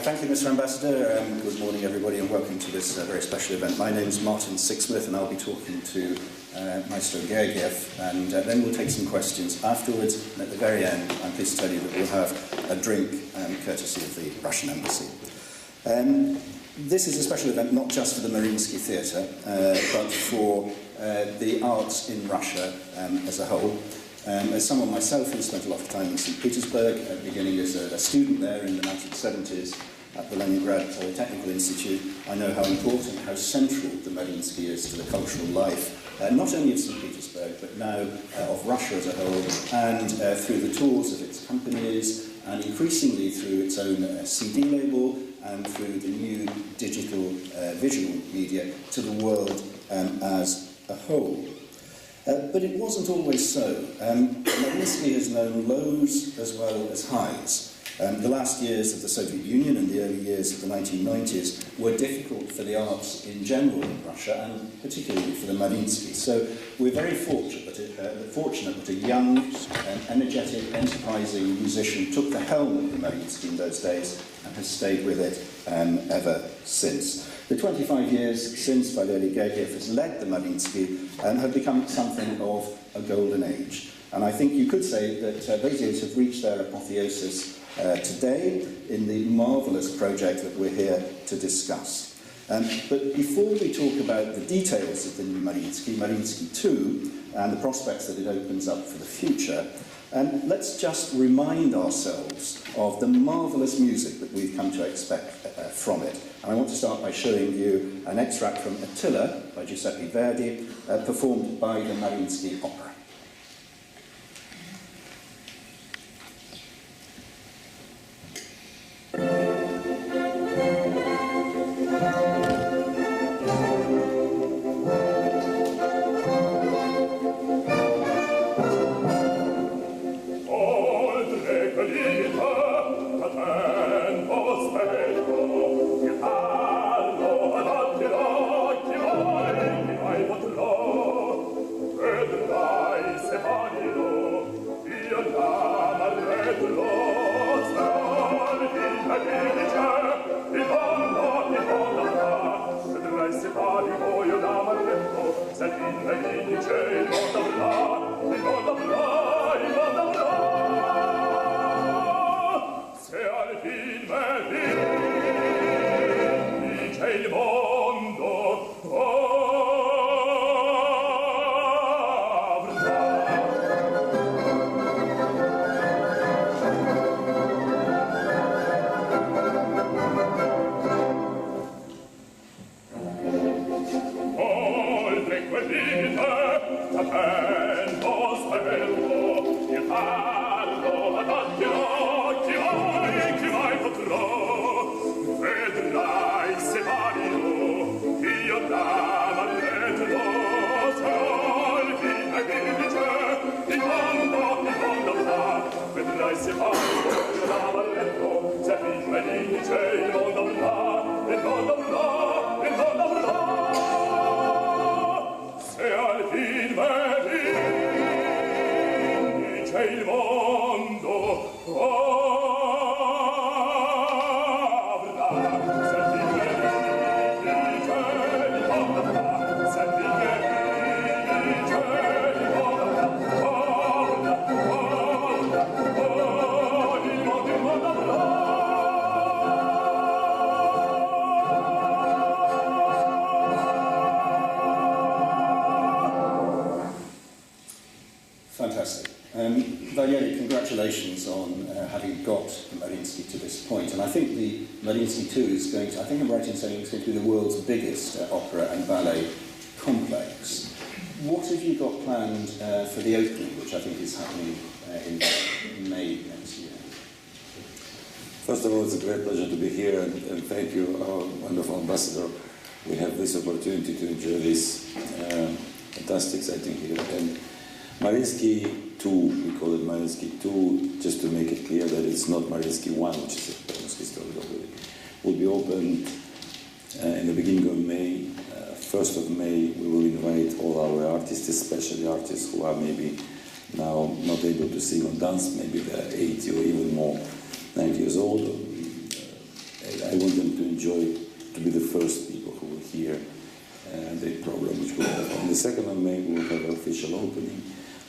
Thank you, Mr. Ambassador. Good morning, everybody, and welcome to this very special event. My name is Martin Sixsmith, and I'll be talking to Maestro Gergiev, and then we'll take some questions afterwards. And at the very end, I'm pleased to tell you that we'll have a drink courtesy of the Russian Embassy. This is a special event not just for the Mariinsky Theatre, but for the arts in Russia as a whole. As someone myself who spent a lot of time in St. Petersburg, beginning as a student there in the 1970s at the Leningrad Polytechnical Institute, I know how important, how central the Mariinsky is to the cultural life, not only of St. Petersburg, but now of Russia as a whole, and through the tours of its companies, and increasingly through its own CD label, and through the new digital visual media to the world as a whole. But it wasn't always so. Mariinsky has known lows as well as highs. The last years of the Soviet Union and the early years of the 1990s were difficult for the arts in general in Russia, and particularly for the Mariinsky. So we're very fortunate that a young, energetic, enterprising musician took the helm of the Mariinsky in those days and has stayed with it ever since. The 25 years since Valery Gergiev has led the Mariinsky have become something of a golden age. And I think you could say that those years have reached their apotheosis today in the marvellous project that we're here to discuss. But before we talk about the details of the new Mariinsky, Mariinsky 2, and the prospects that it opens up for the future, let's just remind ourselves of the marvellous music that we've come to expect from it. And I want to start by showing you an extract from Attila by Giuseppe Verdi, performed by the Mariinsky Opera. Fantastic. Valery, congratulations on having got the Mariinsky to this point. And I think the Mariinsky 2 is going to, I think I'm right in saying it's going to be the world's biggest opera and ballet complex. What have you got planned for the opening, which I think is happening in May next year? First of all, it's a great pleasure to be here, and thank you, our wonderful ambassador. We have this opportunity to enjoy this fantastic setting here. And Mariinsky 2, we call it Mariinsky 2, just to make it clear that it's not Mariinsky 1, which is a famous historical building, will be opened in the beginning of May. 1st of May, we will invite all our artists, especially artists who are maybe now not able to sing or dance, maybe they're 80 or even more, 90 years old, I want them to enjoy, to be the first people who will hear the program which will have. On the 2nd of May, we will have an official opening.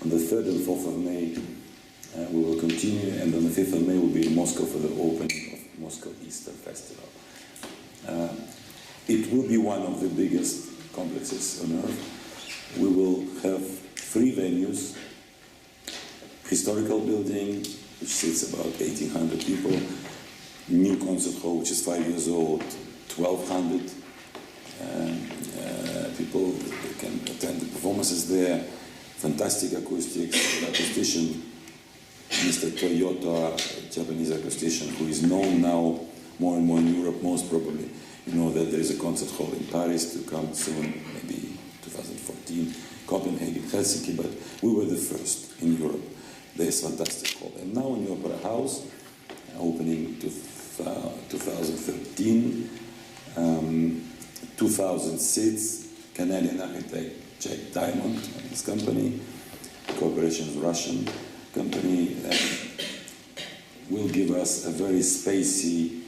On the 3rd and 4th of May, we will continue, and on the 5th of May, we'll be in Moscow for the opening of Moscow Easter Festival. It will be one of the biggest complexes on earth. We will have 3 venues: historical building, which seats about 1,800 people, new concert hall, which is 5 years old, 1,200 people can attend the performances there, fantastic acoustics, acoustician, Mr. Toyota, a Japanese acoustician, who is known now more and more in Europe, most probably. You know that there is a concert hall in Paris to come soon, maybe 2014, Copenhagen, Helsinki, but we were the first in Europe. There's fantastic hall. And now in the Opera House, opening 2013, 2,000 seats, Canadian architect Jack Diamond and his company, cooperation with Russian company, will give us a very spacey,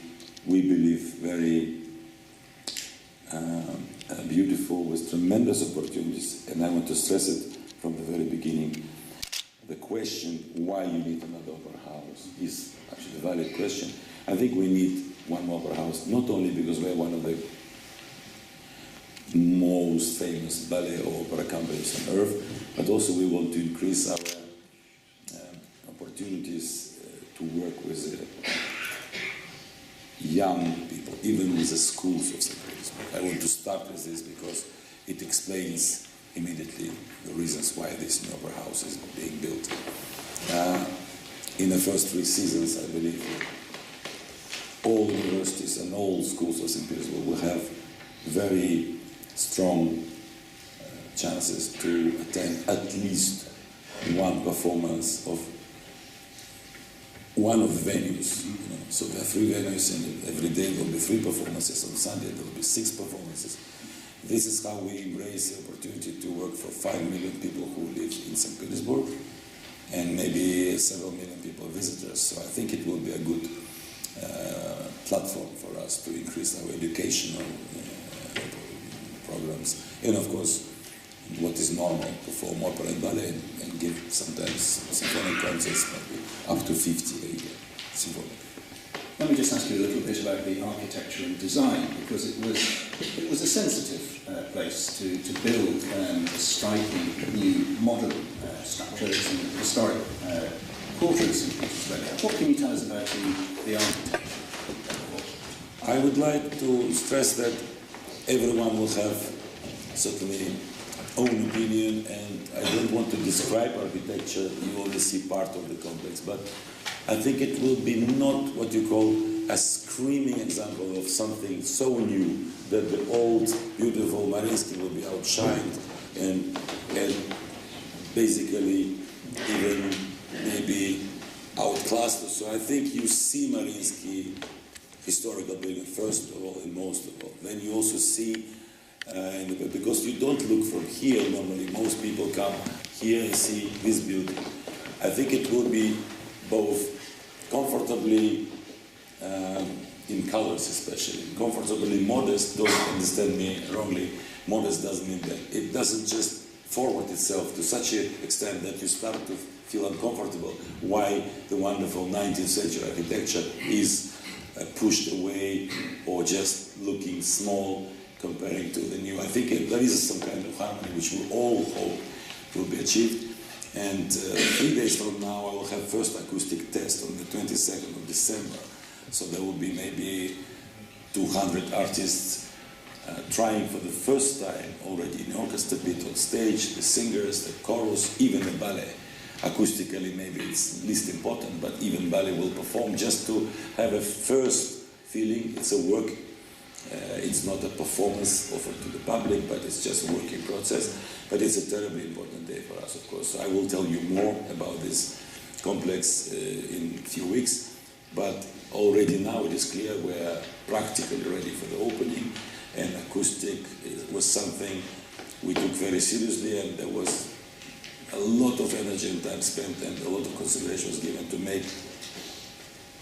we believe, very beautiful, with tremendous opportunities. And I want to stress it from the very beginning. The question why you need another opera house is actually a valid question. I think we need one more opera house, not only because we're one of the most famous ballet or opera companies on earth, but also we want to increase our opportunities to work with young people, even with the schools of St. Petersburg. I want to start with this because it explains immediately the reasons why this new opera house is being built. In the first 3 seasons, I believe, all universities and all schools of St. Petersburg will have very strong chances to attend at least one performance of one of the venues. You know. So there are 3 venues, and every day there will be 3 performances. On Sunday there will be 6 performances. This is how we embrace the opportunity to work for 5 million people who live in St. Petersburg, and maybe several million people visitors. So I think it will be a good platform for us to increase our educational programs. And of course, what is normal, perform opera and ballet, and give sometimes symphonic concerts, maybe up to 50 a year, symphonic. Let me just ask you a little bit about the architecture and design, because it was a sensitive place to build striking new modern structures and historic quarters. What can you tell us about the architecture? I would like to stress that everyone will have certainly own opinion, and I don't want to describe architecture. You only see part of the complex, but I think it will be not what you call a screaming example of something so new that the old, beautiful Mariinsky will be outshined and basically even maybe outclassed. So I think you see Mariinsky historical building first of all and most of all. Then you also see, because you don't look from here normally, most people come here and see this building. I think it will be both comfortably, in colors especially, comfortably modest. Don't understand me wrongly. Modest doesn't mean that. It doesn't just forward itself to such an extent that you start to feel uncomfortable. Why the wonderful 19th century architecture is pushed away or just looking small comparing to the new. I think there is some kind of harmony which we all hope will be achieved. And 3 days from now, I will have first acoustic test on the 22nd of December. So there will be maybe 200 artists trying for the first time already in orchestra bit on stage, the singers, the chorus, even the ballet. Acoustically, maybe it's least important, but even ballet will perform just to have a first feeling. It's a work. It's not a performance offered to the public, but it's just a working process. But it's a terribly important day for us, of course. So I will tell you more about this complex in a few weeks. But already now it is clear we're practically ready for the opening. And acoustic was something we took very seriously, and there was a lot of energy and time spent, and a lot of consideration was given to make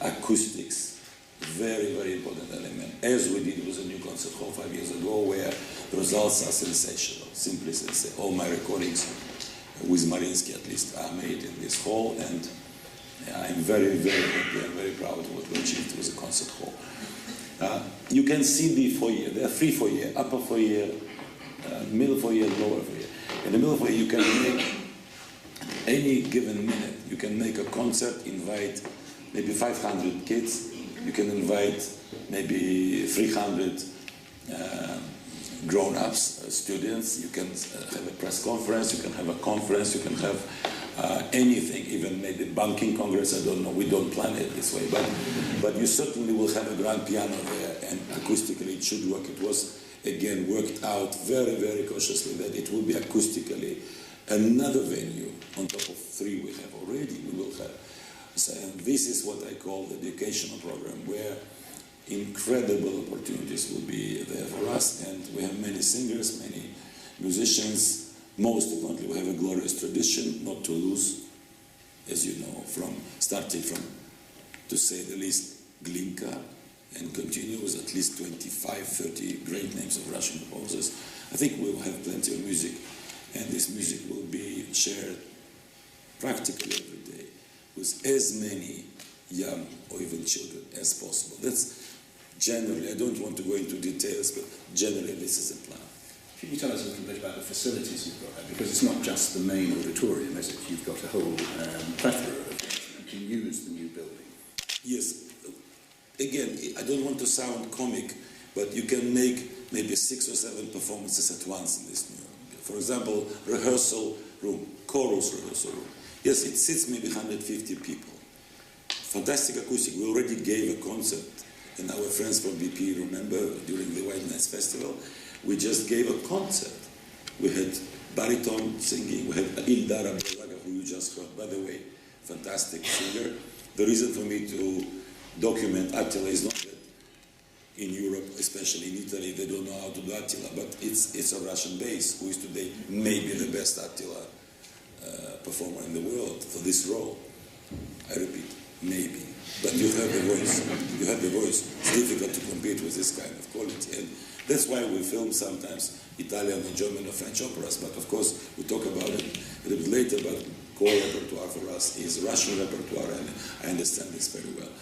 acoustics Very, very important element, as we did with the new concert hall 5 years ago, where the results are sensational. Simply sensational. All my recordings with Mariinsky, at least, are made in this hall, and I'm very, very happy and very proud of what we achieved with the concert hall. You can see the foyer. There are 3 foyer: upper foyer, middle foyer, lower foyer. In the middle foyer, you can make any given minute. You can make a concert, invite maybe 500 kids. You can invite maybe 300 grown-ups, students. You can have a press conference. You can have a conference. You can have anything, even maybe banking congress. I don't know. We don't plan it this way, but you certainly will have a grand piano there, and acoustically it should work. It was again worked out very, very cautiously that it will be acoustically another venue on top of 3 we have already. We will have. So, and this is what I call the educational program, where incredible opportunities will be there for us, and we have many singers, many musicians. Most importantly, we have a glorious tradition not to lose, as you know, starting from, to say the least, Glinka, and continue with at least 25, 30 great names of Russian composers. I think we will have plenty of music, and this music will be shared practically every day with as many young or even children as possible. That's generally, I don't want to go into details, but generally this is the plan. Can you tell us a little bit about the facilities you've got there? Because it's not just the main auditorium, is it? You've got a whole plethora of things. You can use the new building. Yes. Again, I don't want to sound comic, but you can make maybe 6 or 7 performances at once in this new room. For example, rehearsal room, chorus rehearsal room. Yes, it sits maybe 150 people. Fantastic acoustic. We already gave a concert, and our friends from BP remember during the White Nights Festival, we just gave a concert. We had baritone singing, we had Ildara Belaga, who you just heard, by the way, fantastic singer. The reason for me to document Attila is not that in Europe, especially in Italy, they don't know how to do Attila, but it's a Russian bass, who is today maybe the best Attila performer in the world for this role. I repeat, maybe. But you have the voice. You have the voice. It's difficult to compete with this kind of quality. And that's why we film sometimes Italian and German or French operas. But of course, we talk about it a little bit later, but core repertoire for us is Russian repertoire, and I understand this very well.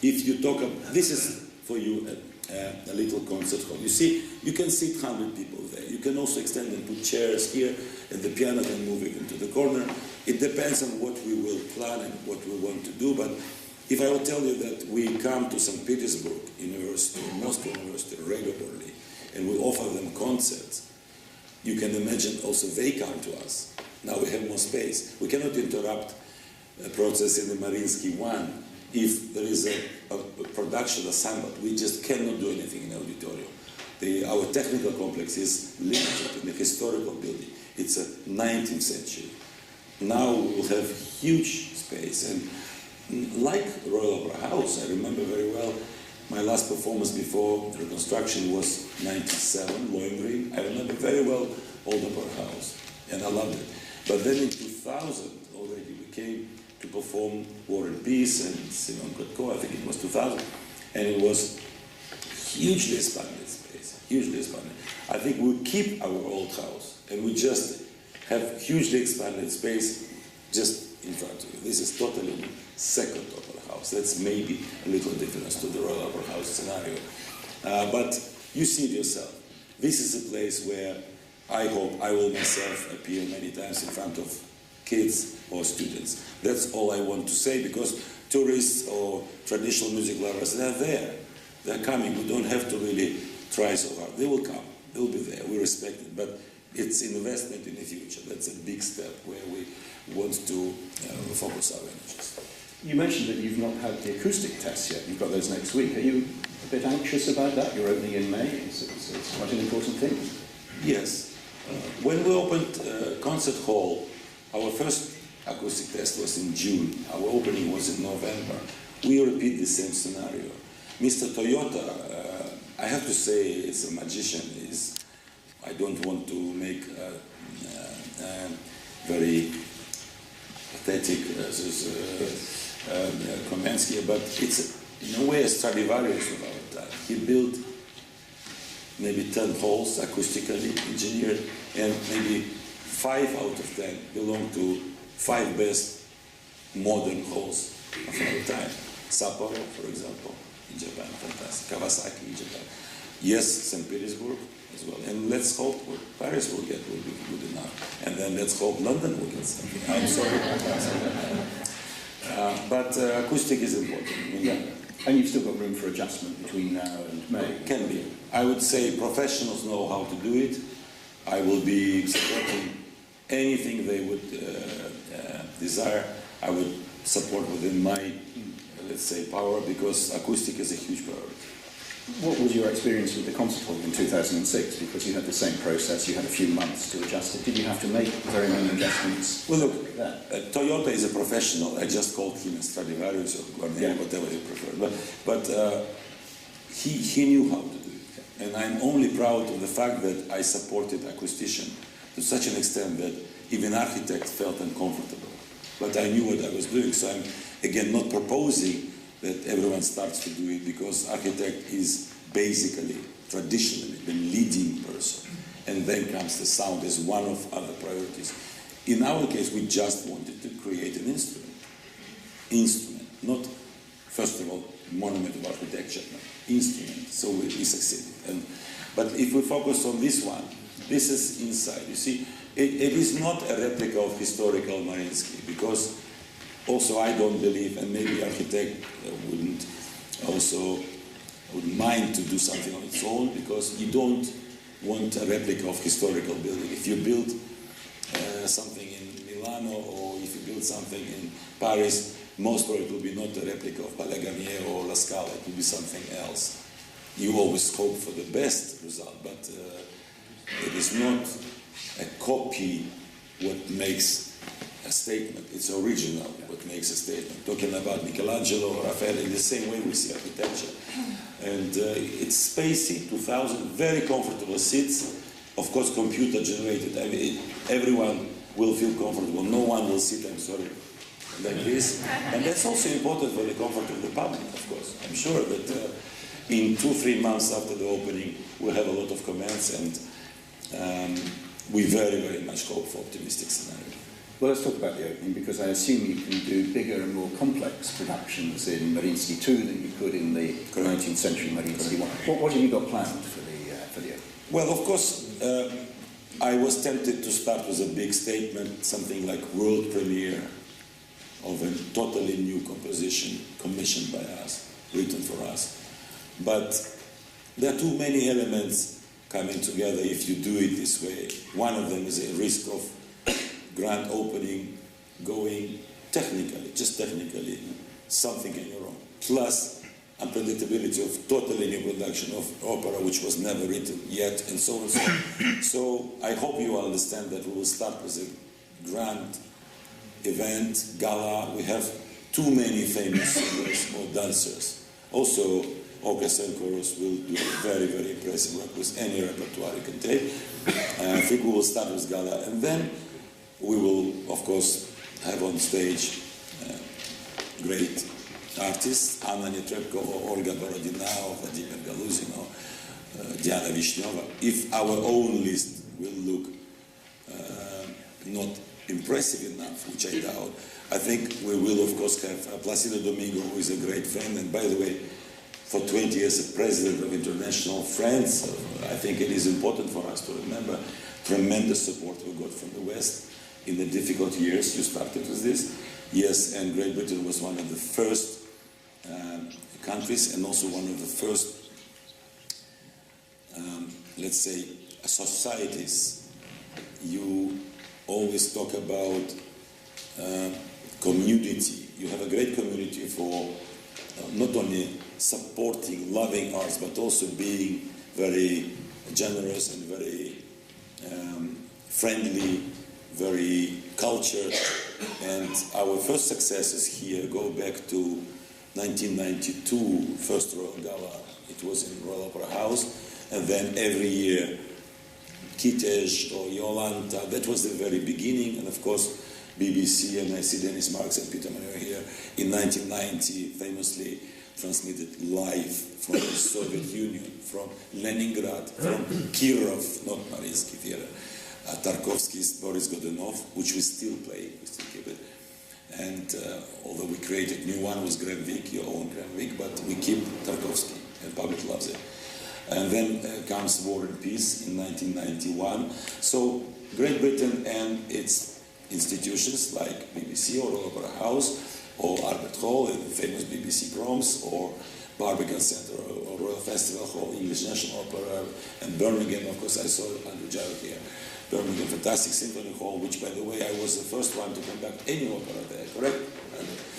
If you talk about, this is for you a little concert hall. You see, you can sit 100 people there. You can also extend and put chairs here, and the piano can move even to the corner. It depends on what we will plan and what we want to do, but if I will tell you that we come to St. Petersburg University, Moscow University regularly, and we offer them concerts, you can imagine also they come to us. Now we have more space. We cannot interrupt a process in the Mariinsky 1 if there is a production assignment. We just cannot do anything in the auditorium. Our technical complex is limited in the historical building. It's a 19th century. Now we will have huge space, and like Royal Opera House, I remember very well, my last performance before reconstruction was 97, Lohengrin. I remember very well Old Opera House, and I loved it. But then in 2000 already we came to perform War and Peace and Simon Kotko, I think it was 2000, and it was hugely expanded space, hugely expanded. I think we'll keep our old house, and we just have hugely expanded space just in front of you. This is totally second opera house. That's maybe a little difference to the Royal Opera House scenario. But you see it yourself. This is a place where I hope I will myself appear many times in front of kids or students. That's all I want to say, because tourists or traditional music lovers, they're there. They're coming. We don't have to really try so hard. They will come. They'll be there. We respect it. But it's investment in the future. That's a big step where we want to focus our energies. You mentioned that you've not had the acoustic tests yet. You've got those next week. Are you a bit anxious about that? You're opening in May. It's quite an important thing. Yes. When we opened Concert Hall, our first acoustic test was in June. Our opening was in November. We repeat the same scenario. Mr. Toyota, I have to say, is a magician. I don't want to make very pathetic comments here, but in a way, a Stradivarius of our time. He built maybe 10 halls, acoustically engineered, and maybe 5 out of 10 belong to 5 best modern halls of our time. Sapporo, for example, in Japan, fantastic. Kawasaki in Japan. Yes, St. Petersburg as well. And let's hope what Paris will get will be good enough. And then let's hope London will get something. I'm sorry. But acoustic is important. Yeah. And you've still got room for adjustment between now and May. Can be. I would say professionals know how to do it. I will be supporting anything they would desire. I would support within my, let's say, power, because acoustic is a huge priority. What was your experience with the concert hall in 2006? Because you had the same process, you had a few months to adjust it. Did you have to make very many adjustments? Well, look, Toyota is a professional. I just called him a Stradivarius or Guarnieri, whatever you prefer. But he knew how to do it. And I'm only proud of the fact that I supported acoustician to such an extent that even architects felt uncomfortable. But I knew what I was doing, so I'm, again, not proposing that everyone starts to do it, because architect is basically, traditionally, the leading person. And then comes the sound as one of other priorities. In our case, we just wanted to create an instrument. Instrument, not, first of all, monument of architecture, no, instrument. So we succeeded. But if we focus on this one, this is inside. You see, it is not a replica of historical Mariinsky, because also I don't believe, and maybe architect wouldn't mind to do something on its own, because you don't want a replica of historical building. If you build something in Milano, or if you build something in Paris, most probably it will be not a replica of Palais Garnier or La Scala, it will be something else. You always hope for the best result, but it is not a copy what makes a statement. It's original what makes a statement. Talking about Michelangelo or Raphael, in the same way we see architecture. And it's spacey, 2,000, very comfortable seats. Of course, computer generated. I mean, everyone will feel comfortable. No one will sit, I'm sorry, like this. And that's also important for the comfort of the public, of course. I'm sure that in 2-3 months after the opening, we'll have a lot of comments, and we very, very much hope for optimistic scenario. Well, let's talk about the opening, because I assume you can do bigger and more complex productions in Mariinsky 2 than you could in the 19th century Mariinsky 1. What have you got planned for the opening? Well, of course, I was tempted to start with a big statement, something like world premiere of a totally new composition commissioned by us, written for us. But there are too many elements coming together if you do it this way. One of them is a risk of grand opening going technically, just technically, something in your own. Plus, unpredictability of totally new production of opera which was never written yet, and so on and so on. So I hope you understand that we will start with a grand event, gala. We have too many famous singers or dancers. Also, orchestra and chorus will do very, very impressive work with any repertoire you can take. I think we will start with gala, and then we will, of course, have on stage great artists, Anna Netrebko or Olga Borodina or Vladimir Galuzin or Diana Vishneva. If our own list will look not impressive enough, which I doubt, I think we will, of course, have Placido Domingo, who is a great friend, and by the way, for 20 years a president of International Friends. I think it is important for us to remember tremendous support we got from the West in the difficult years. You started with this. Yes, and Great Britain was one of the first countries, and also one of the first, let's say, societies. You always talk about community. You have a great community for not only supporting, loving arts, but also being very generous and very friendly, very cultured. And our first successes here go back to 1992, first Royal Gala. It was in Royal Opera House, and then every year Kitej or Yolanta. That was the very beginning, and of course BBC, and I see Dennis Marks and Peter Mayer here in 1990 famously transmitted live from the Soviet Union, from Leningrad, from Kirov, not Mariinsky Theater, Tarkovsky's Boris Godunov, which we still play, we still keep it. And although we created new one with Graham Vick, your own Graham Vick, but we keep Tarkovsky, and the public loves it. And then comes War and Peace in 1991. So Great Britain and its institutions like BBC or Opera House or Albert Hall in the famous BBC Proms or Barbican Centre or Royal Festival Hall, English National Opera, and Birmingham, of course I saw Andrew Jarrett here. Birmingham Fantastic Symphony Hall, which by the way I was the first one to conduct any opera there, correct?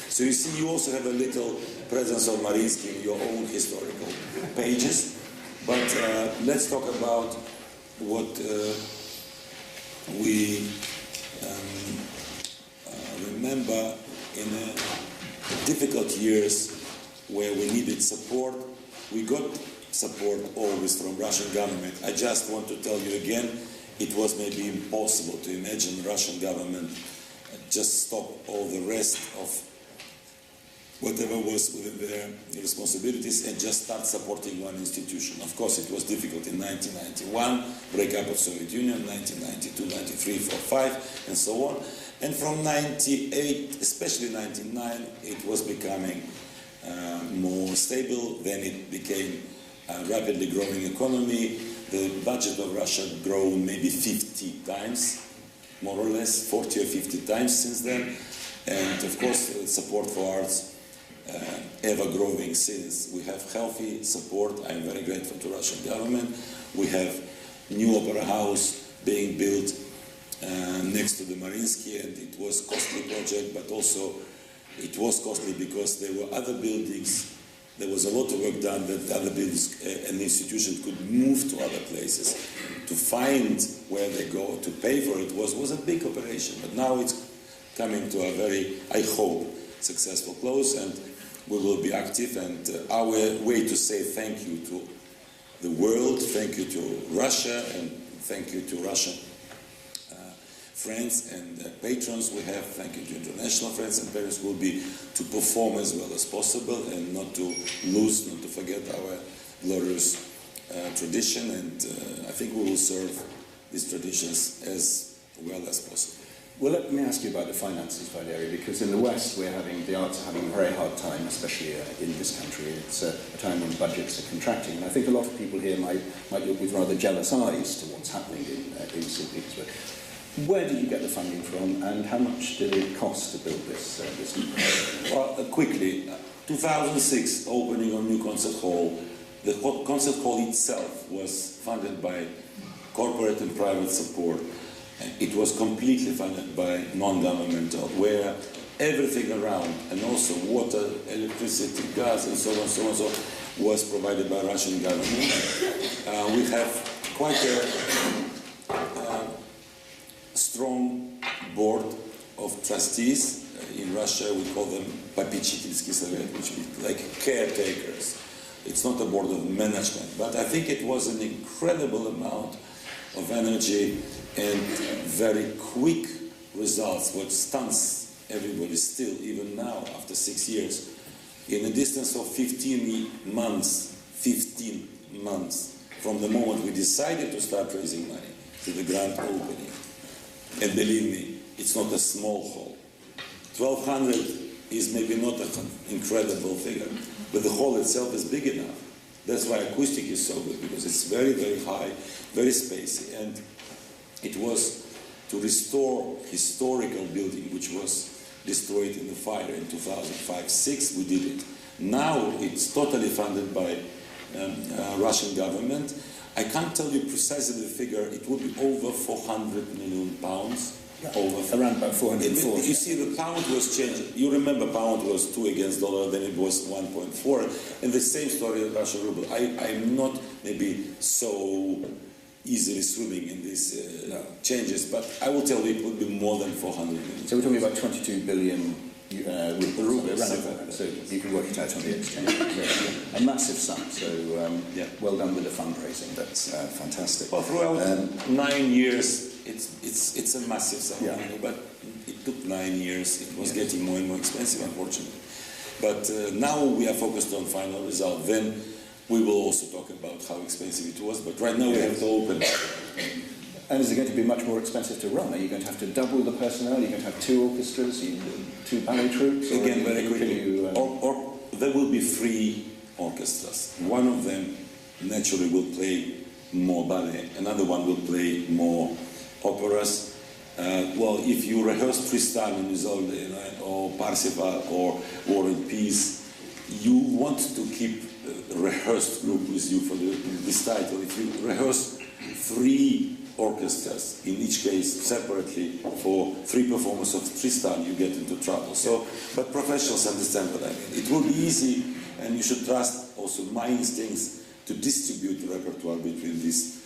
So you see you also have a little presence of Mariinsky in your own historical pages. But let's talk about what we remember in difficult years where we needed support. We got support always from Russian government. I just want to tell you again, it was maybe impossible to imagine Russian government just stop all the rest of whatever was within their responsibilities and just start supporting one institution. Of course, it was difficult in 1991, breakup of Soviet Union, 1992, 93, 4, 5, and so on. And from 98, especially 99, it was becoming more stable. Then it became a rapidly growing economy. The budget of Russia grown maybe 50 times, more or less, 40 or 50 times since then. And of course, support for arts ever growing since. We have healthy support. I'm very grateful to Russian government. We have new opera house being built next to the Mariinsky, and it was costly project, but also it was costly because there were other buildings. There was a lot of work done that other buildings and institutions could move to other places. To find where they go, to pay for it was a big operation. But now it's coming to a very, I hope, successful close, and we will be active. And our way to say thank you to the world, thank you to Russia, and thank you to Russian friends and patrons we have, thank you to international friends and parents, will be to perform as well as possible and not to lose, not to forget our glorious tradition, and I think we will serve these traditions as well as possible. Well, let me ask you about the finances, Valery, because in the West the arts are having a very hard time, especially in this country. It's a time when budgets are contracting, and I think a lot of people here might look with rather jealous eyes to what's happening in St. Petersburg. Where do you get the funding from, and how much did it cost to build this new project? Well, quickly, 2006, opening of new concert hall. The concert hall itself was funded by corporate and private support. It was completely funded by non-governmental, where everything around, and also water, electricity, gas, and so on, so on, so on, was provided by Russian government. We have quite a strong board of trustees. In Russia we call them попечительский совет, which means like caretakers. It's not a board of management, but I think it was an incredible amount of energy and very quick results, what stuns everybody still, even now, after 6 years. In a distance of 15 months from the moment we decided to start raising money to the grand opening. And believe me, it's not a small hall. 1,200 is maybe not an incredible figure, but the hall itself is big enough. That's why acoustic is so good, because it's very, very high, very spacey. And it was to restore historical building, which was destroyed in the fire in 2005-06, we did it. Now it's totally funded by Russian government. I can't tell you precisely the figure. It would be over 400 million pounds. Yeah. Around about 404. You see, the pound was changing. You remember pound was 2 against dollar, then it was 1.4. And the same story of Russian ruble. I'm not maybe so easily swimming in these changes, but I will tell you it would be more than 400 million. So we're talking about 22 billion ruble, so you can work it out on the exchange. A massive sum, so well done with the fundraising. That's fantastic. Well, throughout 9 years, it's a massive sum, but it took 9 years. It was getting more and more expensive, unfortunately. But now we are focused on final result. Then we will also talk about how expensive it was, but right now we have to open. And is it going to be much more expensive to run? Are you going to have to double the personnel? Are you going to have 2 orchestras, 2 ballet troupes? Again, very quickly. Or there will be 3 orchestras. One of them naturally will play more ballet. Another one will play more operas. Well, if you rehearse Tristan and Isolde, or Parsifal or War and Peace, you want to keep a rehearsed group with you for this title. If you rehearse 3 orchestras, in each case separately, for 3 performances of Tristan, you get into trouble. So, but professionals understand what I mean. It will be easy, and you should trust also my instincts to distribute the repertoire between these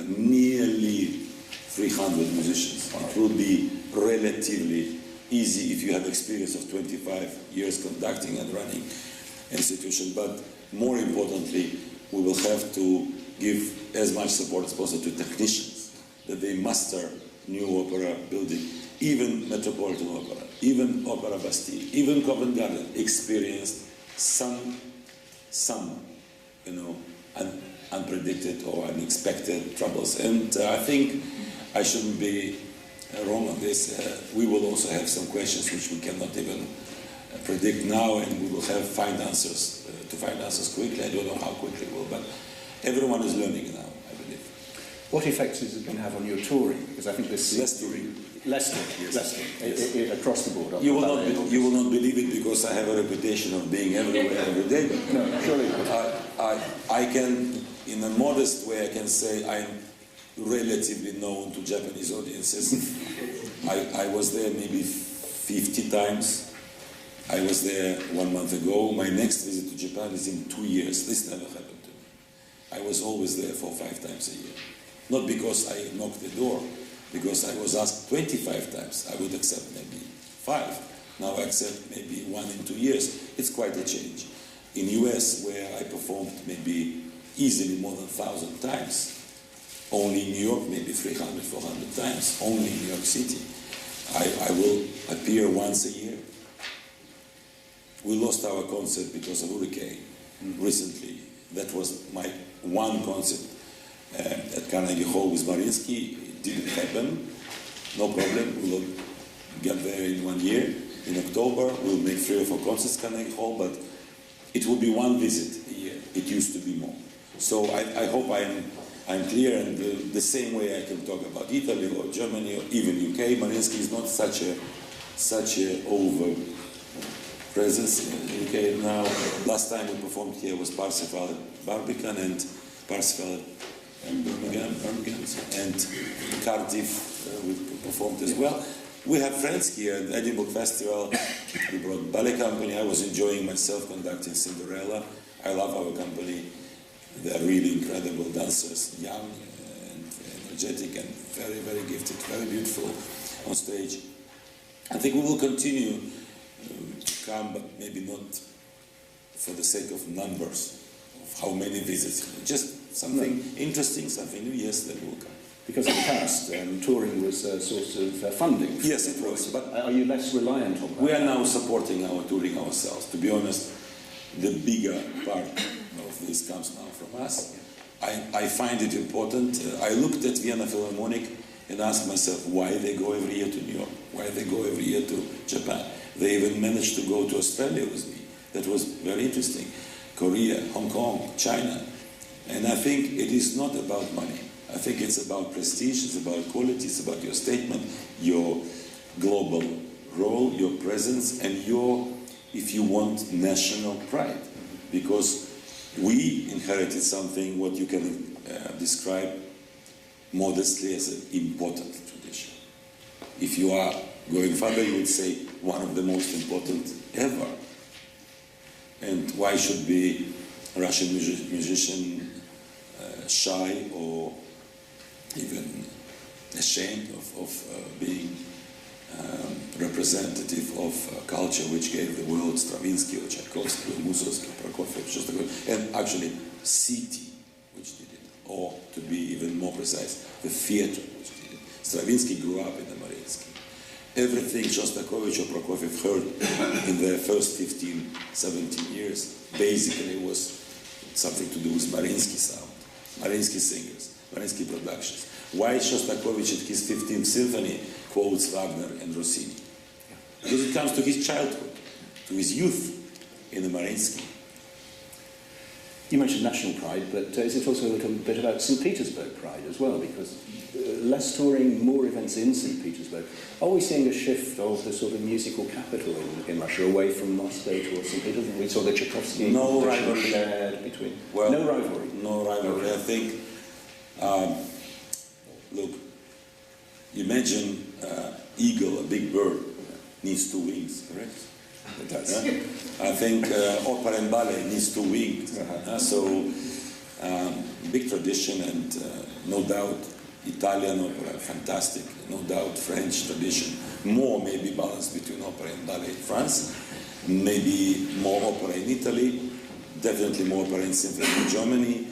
nearly 300 musicians. It will be relatively easy if you have experience of 25 years conducting and running institution. But more importantly, we will have to give as much support as possible to technicians, that they master new opera building, even Metropolitan Opera, even Opera Bastille, even Covent Garden experienced some unpredicted or unexpected troubles. And I think I shouldn't be wrong on this. We will also have some questions which we cannot even predict now, and we will have find answers quickly. I don't know how quickly it will, but everyone is learning now, I believe. What effects is it going to have on your touring? Because I think this is Less touring. Less across the board. You will not believe it, because I have a reputation of being everywhere every day. But no, surely. I can, in a modest way, I can say I'm relatively known to Japanese audiences. I was there maybe 50 times. I was there 1 month ago. My next visit to Japan is in 2 years. This never happened to me. I was always there 4 or 5 times a year. Not because I knocked the door, because I was asked 25 times. I would accept maybe 5. Now I accept maybe 1 in 2 years. It's quite a change. In US, where I performed maybe easily more than 1,000 times, only in New York maybe 300, 400 times, only in New York City, I will appear once a year. We lost our concert because of hurricane recently. That was my one concert at Carnegie Hall with Mariinsky. It didn't happen. No problem. We will get there in 1 year. In October, we'll make 3 or 4 concerts at Carnegie Hall, but it will be 1 visit a year. It used to be more. So I hope I'm clear, and the same way I can talk about Italy or Germany or even UK. Mariinsky is not such a over presence in UK now. Last time we performed here was Parsifal at Barbican and Parsifal at Birmingham, and Cardiff we performed as well. We have friends here at the Edinburgh Festival. We brought ballet company. I was enjoying myself conducting Cinderella. I love our company. They are really incredible dancers, young and energetic and very, very gifted, very beautiful on stage. I think we will continue to come, but maybe not for the sake of numbers, of how many visits, just something interesting, something new, yes, that will come. Because in the past, touring was a source of funding. Yes, it was. But are you less reliant on that? We are now supporting our touring ourselves. To be honest, the bigger part of this comes now from us. I find it important. I looked at Vienna Philharmonic and asked myself why they go every year to New York, why they go every year to Japan. They even managed to go to Australia with me. That was very interesting. Korea, Hong Kong, China. And I think it is not about money. I think it's about prestige, it's about quality, it's about your statement, your global role, your presence, and your, if you want, national pride. Because we inherited something what you can describe modestly as an important tradition. If you are going further, you would say one of the most important ever. And why should be a Russian musician shy or even ashamed of being representative of a culture which gave the world Stravinsky or Tchaikovsky or Mussorgsky, Prokofiev, and actually city which did it, or to be even more precise, the theater which did it. Stravinsky grew up in the Mariinsky. everything Shostakovich or Prokofiev heard in their first 15, 17 years basically was something to do with Mariinsky sound, Mariinsky singers, Mariinsky productions. Why Shostakovich at his 15th symphony quotes Wagner and Rossini? Because it comes to his childhood, to his youth in the Mariinsky. You mentioned national pride, but is it also a little bit about St. Petersburg pride as well? Because less touring, more events in St. Petersburg. Are we seeing a shift of the sort of musical capital in Russia away from Moscow towards St. Petersburg? We saw the Tchaikovsky rivalry shared between. Well, no rivalry. No rivalry. I think. Look, imagine eagle, a big bird, needs two wings, correct? It does. I think opera and ballet needs two wings. So big tradition, and no doubt Italian opera, fantastic. No doubt French tradition, more maybe balance between opera and ballet in France. Maybe more opera in Italy. Definitely more opera in symphony in Germany.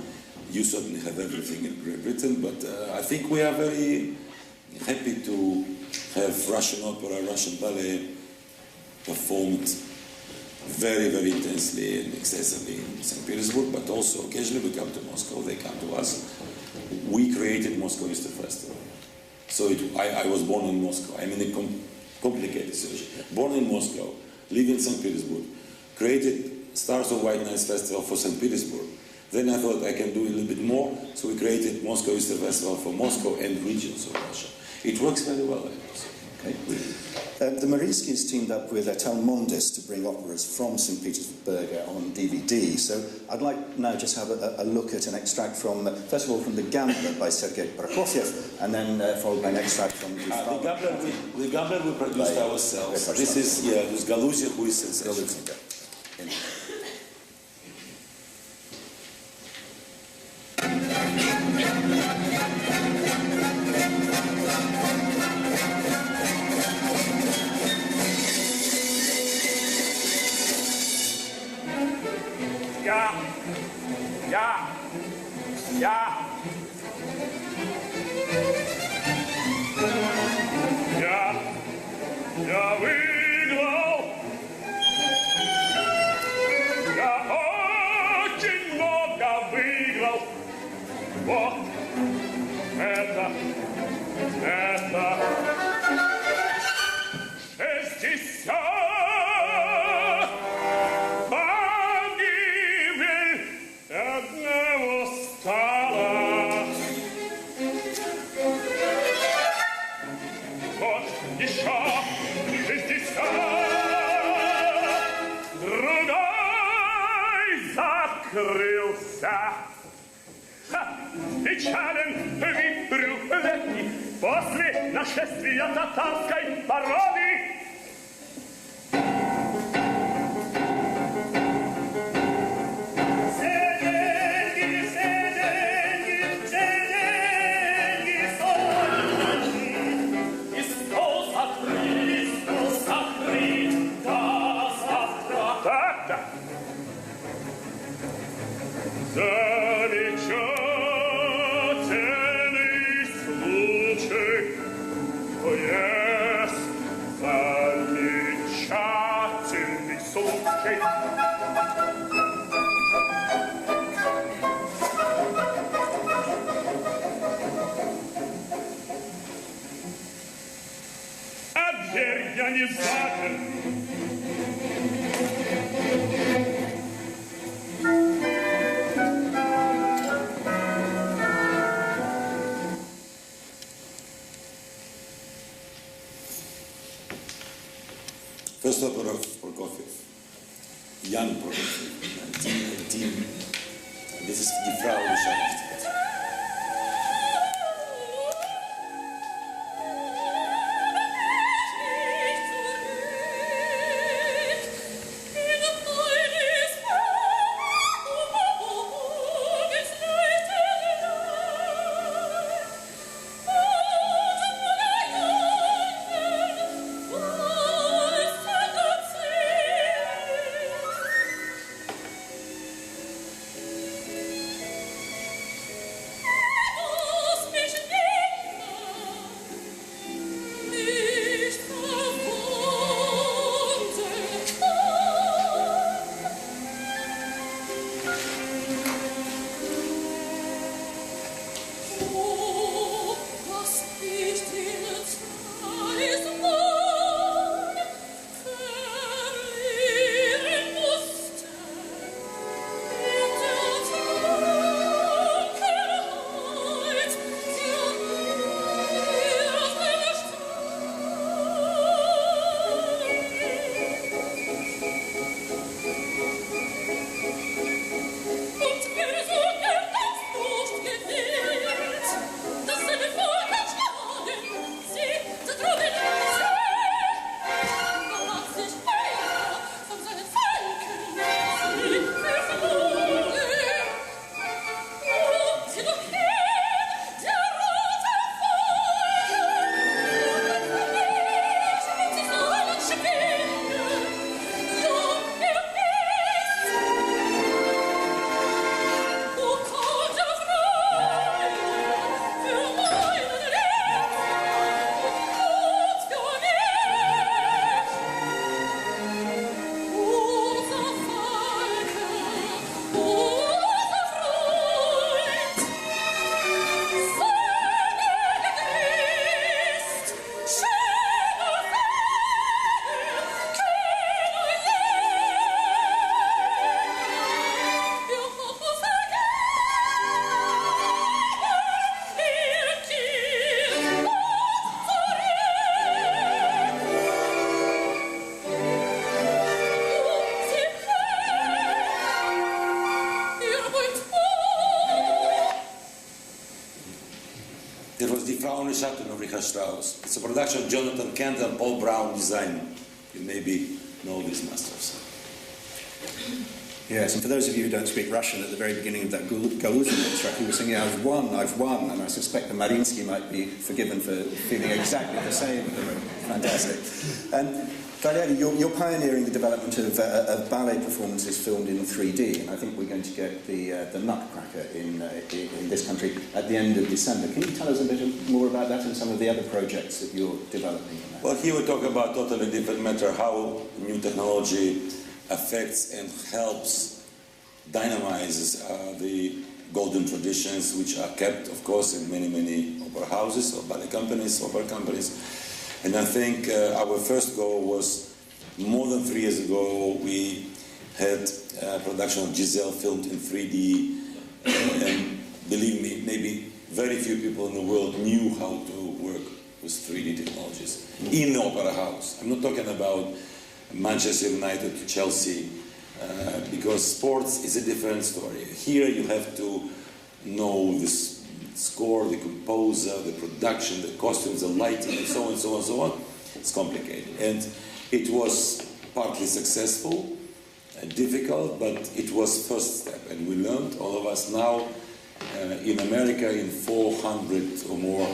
You certainly have everything in Great Britain, but I think we are very happy to have Russian opera, Russian ballet performed very, very intensely and excessively in St. Petersburg, but also occasionally we come to Moscow, they come to us. We created Moscow Easter Festival. So I was born in Moscow. I'm in a complicated situation. Born in Moscow, live in St. Petersburg, created Stars of White Nights Festival for St. Petersburg. Then I thought I can do a little bit more, so we created Moscow Easter Festival for Moscow and regions of Russia. It works very well, I have to say. Okay. The Mariinskys teamed up with Talmondis to bring operas from St. Petersburg on DVD. So I'd like now just have a look at an extract from, first of all, from The Gambler by Sergei Prokofiev, and then followed by an extract from The Gambler we produced ourselves. This is Galuzia, who is sensational. Я выиграл. Я очень много выиграл. Вот это 60 погибель одного стала. Вот еще 60, другой закрылся. Печален вид трехлетний после нашествия татарской породы. Замечательный случай, есть замечательный случай. А дверь я не запер. First opera of Prokofiev, young Prokofiev, 1918. This is Die Frau beschreibt. There was Die Frau ohne Schatten of Richard Strauss. It's a production of Jonathan Kent and Paul Brown design. You maybe know these masters. Yes, and for those of you who don't speak Russian, at the very beginning of that Galuzin track, he was singing, I've won, and I suspect that Mariinsky might be forgiven for feeling exactly the same. Fantastic. Valery, you're pioneering the development of ballet performances filmed in 3D, and I think we're going to get the Nutcracker in this country at the end of December. Can you tell us a bit more about that and some of the other projects that you're developing? Well, here we talk about totally different matter, how new technology affects and helps, dynamizes the golden traditions which are kept, of course, in many, many opera houses or ballet companies, opera companies. And I think our first goal was, more than 3 years ago, we had a production of Giselle filmed in 3D. And believe me, maybe very few people in the world knew how to work with 3D technologies in the opera house. I'm not talking about Manchester United to Chelsea, because sports is a different story. Here you have to know the score, the composer, the production, the costumes, the lighting, and so on and so on and so on. It's complicated. And it was partly successful, difficult, but it was first step. And we learned, all of us now, in America, in 400 or more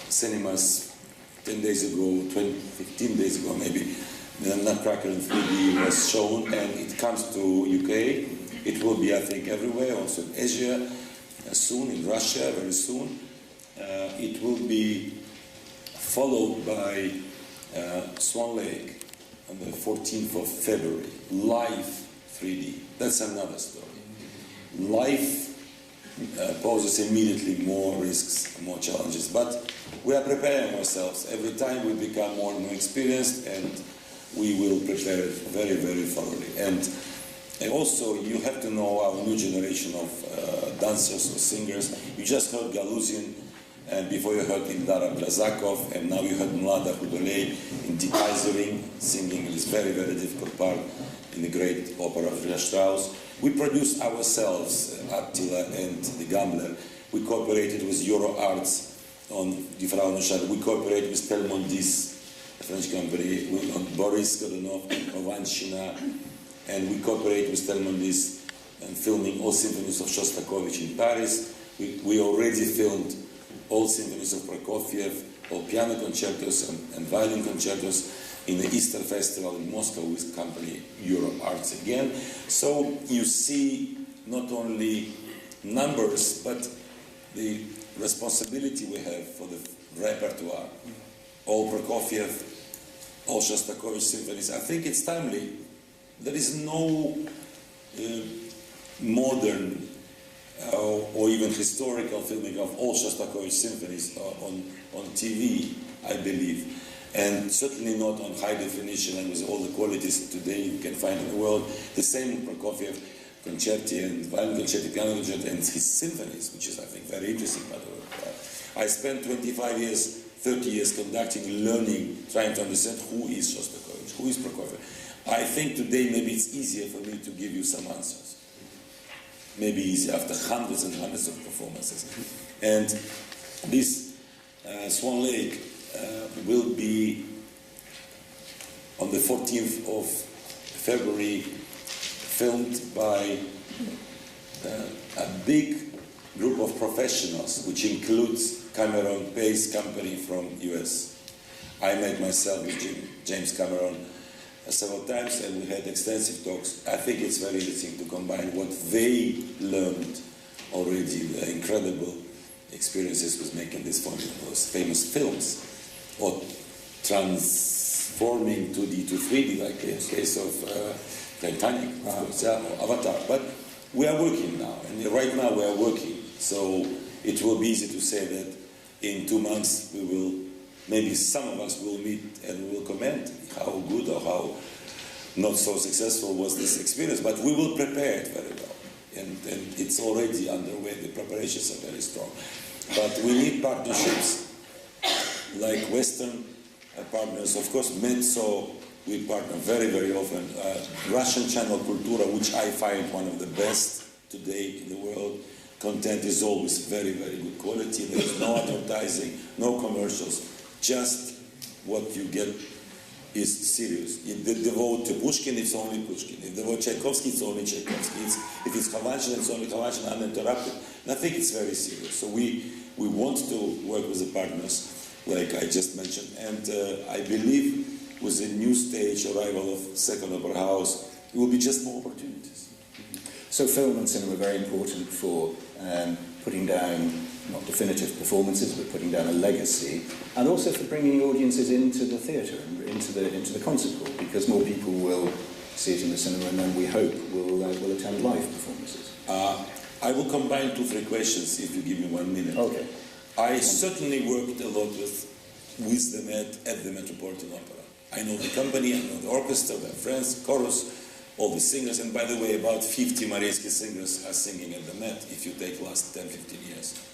cinemas 10 days ago, 15 days ago maybe, the Nutcracker in 3D was shown, and it comes to UK. It will be, I think, everywhere, also in Asia, soon, in Russia, very soon. It will be followed by Swan Lake on the 14th of February, live 3D. That's another story. Live poses immediately more risks, more challenges, but we are preparing ourselves. Every time we become more and more experienced, and we will prepare it very, very thoroughly. And also, you have to know our new generation of dancers or singers. You just heard Galuzin, and before you heard Ildara Blazakov, and now you heard Mlada Hudolei in Die Kaiserin, singing this very, very difficult part in the great opera of Richard Strauss. We produced ourselves, Attila and the Gambler. We cooperated with Euro Arts on Die Frau ohne Schatten. We cooperated with Telmondis, a French company, on Boris Godunov, Ovanshina, and we cooperate with Telmondis and filming all symphonies of Shostakovich in Paris. We already filmed all symphonies of Prokofiev, all piano concertos and violin concertos in the Easter Festival in Moscow with company Euro Arts again. So you see not only numbers, but the responsibility we have for the repertoire. All Prokofiev, all Shostakovich symphonies. I think it's timely. There is no modern or even historical filming of all Shostakovich symphonies on TV, I believe. And certainly not on high definition and with all the qualities today you can find in the world. The same Prokofiev concerti and violin concerti, piano concerti, and his symphonies, which is, I think, very interesting, by the way. I spent 25 years, 30 years conducting, learning, trying to understand who is Shostakovich, who is Prokofiev. I think today maybe it's easier for me to give you some answers. Maybe easier after hundreds and hundreds of performances. And this Swan Lake will be on the 14th of February, filmed by a big group of professionals, which includes Cameron Pace Company from US. I met myself with James Cameron several times, and we had extensive talks. I think it's very interesting to combine what they learned already, the incredible experiences with making these famous films, or transforming 2D to 3D, like in the case of Titanic, of course, or Avatar. But we are working now, and right now we are working. So it will be easy to say that in 2 months we will, maybe some of us will meet and we will comment how good or how not so successful was this experience. But we will prepare it very well. And it's already underway. The preparations are very strong. But we need partnerships like Western partners. Of course, Mezzo, we partner very, very often. Russian channel Kultura, which I find one of the best today in the world. content is always very, very good quality. There is no advertising, no commercials. Just what you get is serious. If they devote to Pushkin, it's only Pushkin. If they devote Tchaikovsky, it's only Tchaikovsky. If it's Khavachin, it's only Khavachin, uninterrupted. And I think it's very serious. So we want to work with the partners, like I just mentioned. And I believe with the new stage arrival of Second Opera House, it will be just more opportunities. So film and cinema are very important for putting down not definitive performances, but putting down a legacy, and also for bringing audiences into the theatre and into the concert hall, because more people will see it in the cinema, and then we hope will attend live performances. I will combine 2-3 questions if you give me 1 minute. Okay. I certainly worked a lot with the Met at the Metropolitan Opera. I know the company, I know the orchestra, the friends, chorus, all the singers, and by the way, about 50 Mariinsky singers are singing at the Met if you take last 10-15 years.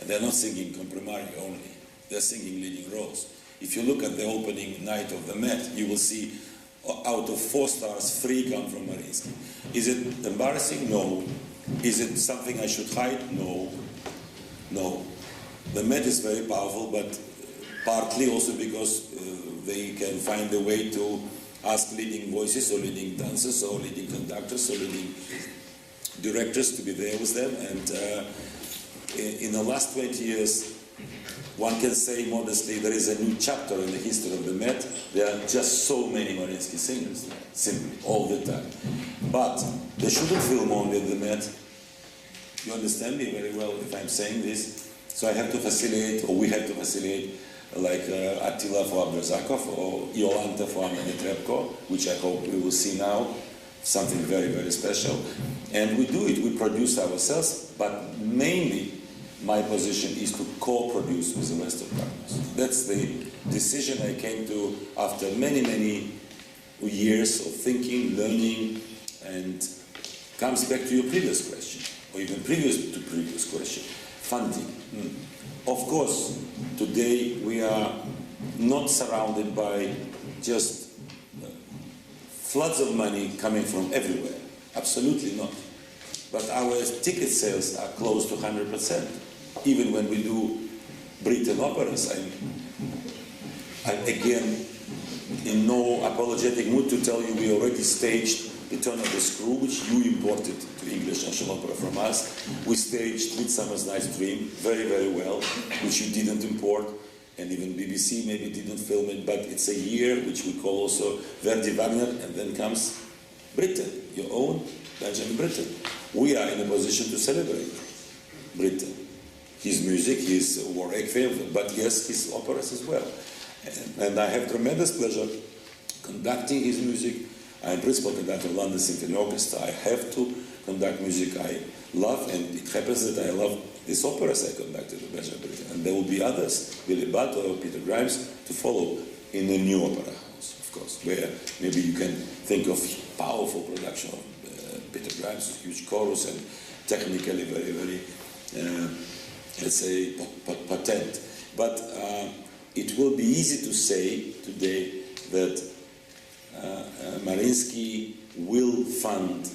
And they're not singing comprimario only, they're singing leading roles. If you look at the opening night of the Met, you will see out of 4 stars, 3 come from Mariinsky. Is it embarrassing? No. Is it something I should hide? No. No. The Met is very powerful, but partly also because they can find a way to ask leading voices or leading dancers or leading conductors or leading directors to be there with them. And in the last 20 years, one can say modestly there is a new chapter in the history of the Met. There are just so many Mariinsky singers, simply, all the time. But they shouldn't film only at the Met. You understand me very well if I'm saying this. So I have to facilitate, or we have to facilitate, like Attila for Abdrazakov or Iolanta for Anna Netrebko, which I hope we will see now, something very, very special. And we do it, we produce ourselves, but mainly my position is to co-produce with the rest of partners. That's the decision I came to after many, many years of thinking, learning, and comes back to your previous question, or even previous to previous question, funding. Of course, today we are not surrounded by just floods of money coming from everywhere. Absolutely not. But our ticket sales are close to 100%. Even when we do Britain operas, I'm again in no apologetic mood to tell you we already staged Return of the Screw, which you imported to English National Opera from us. We staged Midsummer's Night's Dream very, very well, which you didn't import, and even BBC maybe didn't film it, but it's a year which we call also Verdi Wagner, and then comes Britain, your own Benjamin Britten. We are in a position to celebrate Britten. His music, his war requiem, but yes, his operas as well. And I have tremendous pleasure conducting his music. I'm principal conductor of London Symphony Orchestra. I have to conduct music I love, and it happens that I love these operas I conducted with Benjamin Britten. And there will be others, Billy Butt or Peter Grimes, to follow in the new opera house, of course, where maybe you can think of powerful production of Peter Grimes, huge chorus, and technically very, very, let's say, patent. But it will be easy to say today that Mariinsky will fund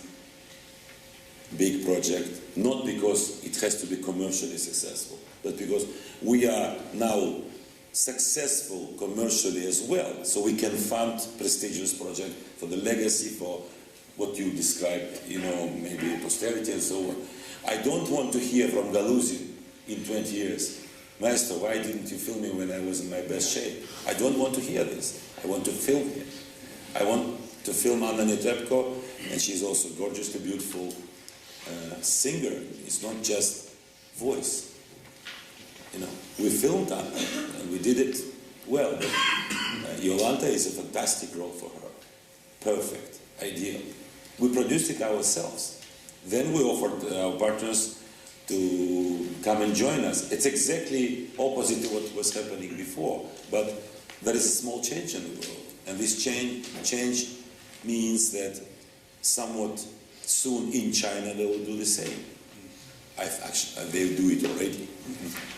big project, not because it has to be commercially successful, but because we are now successful commercially as well, so we can fund prestigious project for the legacy, for what you described, you know, maybe posterity and so on. I don't want to hear from Galuzin in 20 years, Maestro, why didn't you film me when I was in my best shape? I don't want to hear this. I want to film him. I want to film Anna Netrebko, and she's also gorgeously beautiful singer. It's not just voice. You know, we filmed Anna, and we did it well. Iolanta is a fantastic role for her. Perfect, ideal. We produced it ourselves. Then we offered our partners to come and join us. It's exactly opposite to what was happening before, but there is a small change in the world. And this change means that somewhat soon in China they will do the same. They do it already.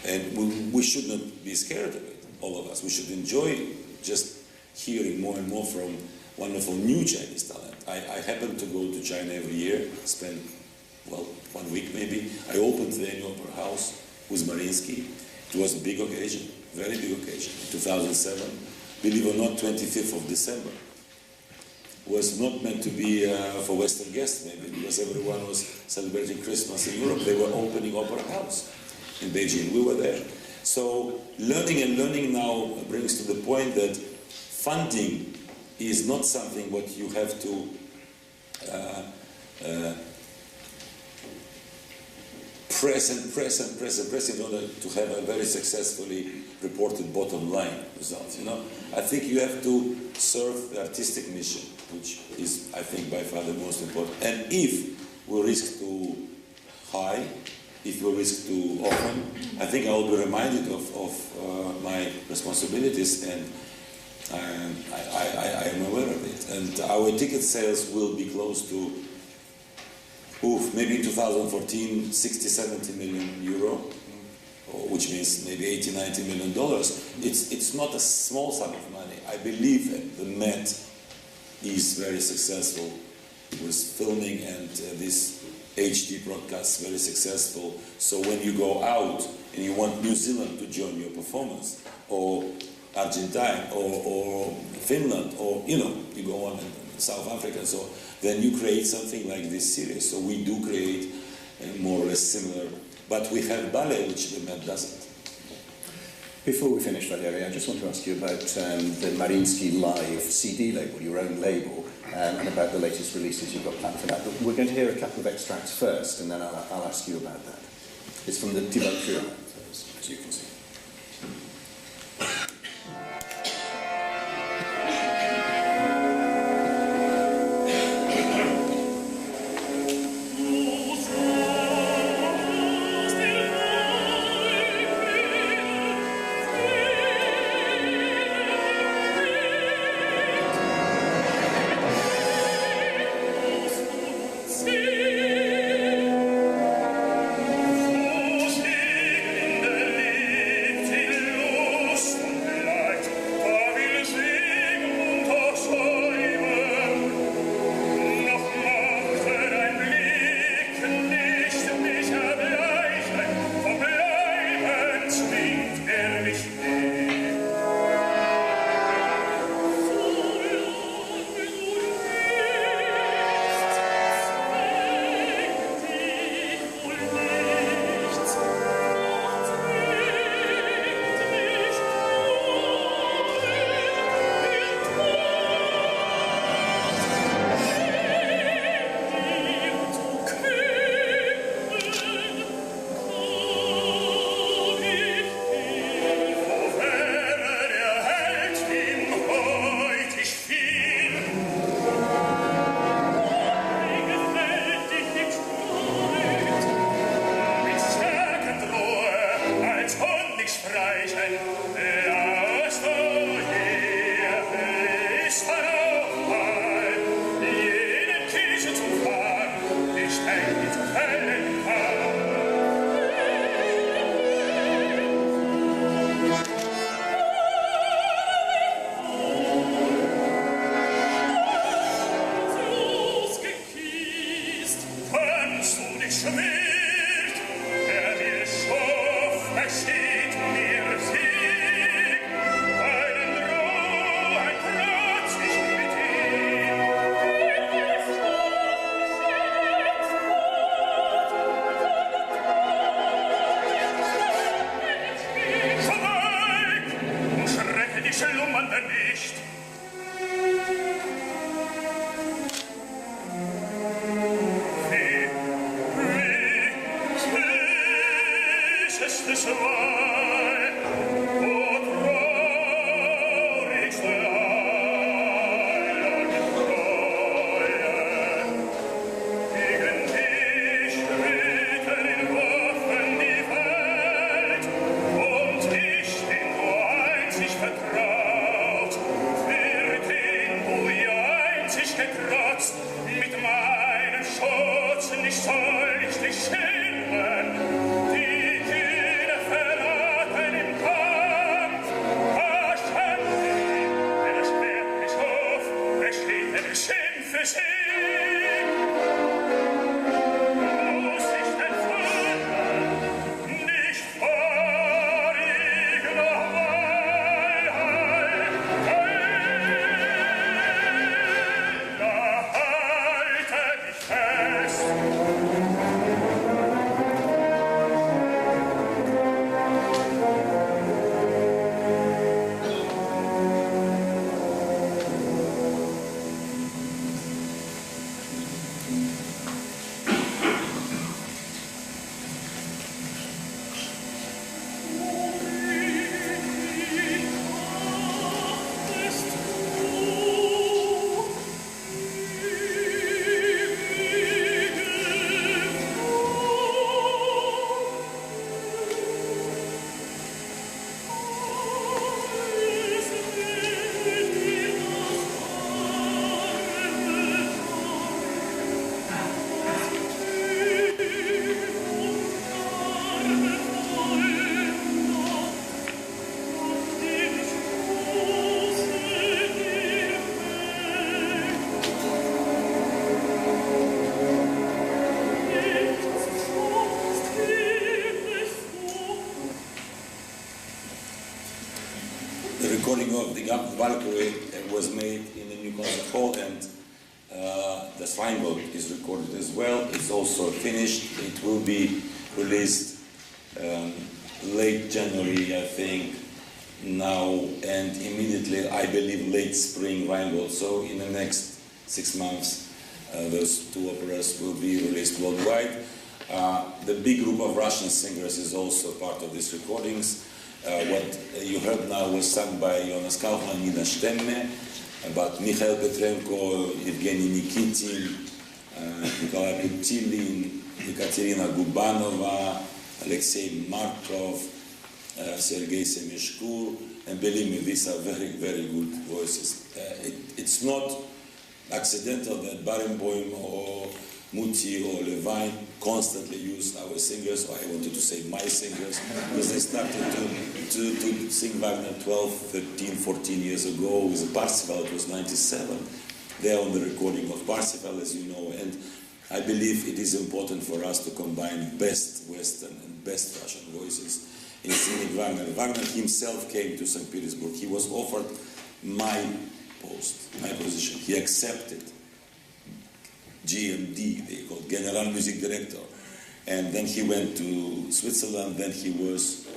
And we should not be scared of it, all of us. We should enjoy just hearing more and more from wonderful new Chinese talent. I happen to go to China every year, spend well, 1 week maybe, I opened the annual opera house with Mariinsky. It was a big occasion, very big occasion. 2007, believe it or not, 25th of December. Was not meant to be for Western guests maybe, because everyone was celebrating Christmas in Europe. They were opening opera house in Beijing. We were there. So learning now brings to the point that funding is not something what you have to press in order to have a very successfully reported bottom line results. You know, I think you have to serve the artistic mission, which is, I think, by far the most important. And if we risk too high, if we risk too often, I think I will be reminded of my responsibilities, and I am aware of it. And our ticket sales will be close to, maybe in 2014, 60-70 million euro, which means maybe $80-90 million. It's not a small sum of money. I believe that the Met is very successful with filming, and this HD broadcasts very successful. So when you go out and you want New Zealand to join your performance, or Argentina, or Finland, or you go on in South Africa, and so then you create something like this series. So we do create more or less similar, but we have ballet, which the Met doesn't. Before we finish, Valeria, I just want to ask you about the Mariinsky Live CD label, your own label, and about the latest releases you've got planned for that. But we're going to hear a couple of extracts first, and then I'll ask you about that. It's from the debauchery, as you can see. Die Kühne verraten im Kampf. recording of the Valkyrie was made in the new concert hall, and the Rheingold is recorded as well. It's also finished. It will be released late January, I think, now, and immediately, I believe, late spring Rheingold. So in the next 6 months, those two operas will be released worldwide. The big group of Russian singers is also part of these recordings. What you heard now was sung by Jonas Kaufman, Nina Stemme, but Mikhail Petrenko, Evgeny Nikitin, Nikolai Putilin, Ekaterina Gubanova, Alexei Markov, Sergei Semishkur, and believe me, these are very, very good voices. It's not accidental that Barenboim or Muti or Levine constantly used our singers, or I wanted to say my singers, because they started to sing Wagner 12, 13, 14 years ago with Parsifal. It was 97. They are on the recording of Parsifal, as you know, and I believe it is important for us to combine best Western and best Russian voices in singing Wagner. Wagner himself came to St. Petersburg. He was offered my post, my position. He accepted. GMD, they called General Music Director. And then he went to Switzerland, then he was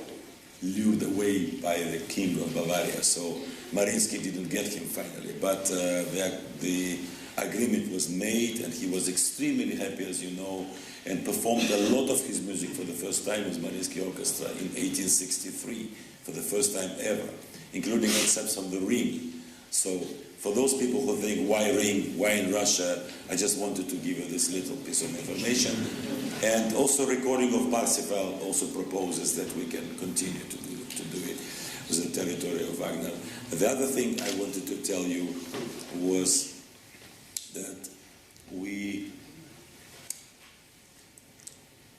lured away by the king of Bavaria. So Mariinsky didn't get him finally, but the agreement was made, and he was extremely happy, as you know, and performed a lot of his music for the first time with Mariinsky Orchestra in 1863, for the first time ever, including excerpts from The Ring. So for those people who think, why Ring, why in Russia, I just wanted to give you this little piece of information. And also recording of Parsifal also proposes that we can continue to do it with the territory of Wagner. The other thing I wanted to tell you was that we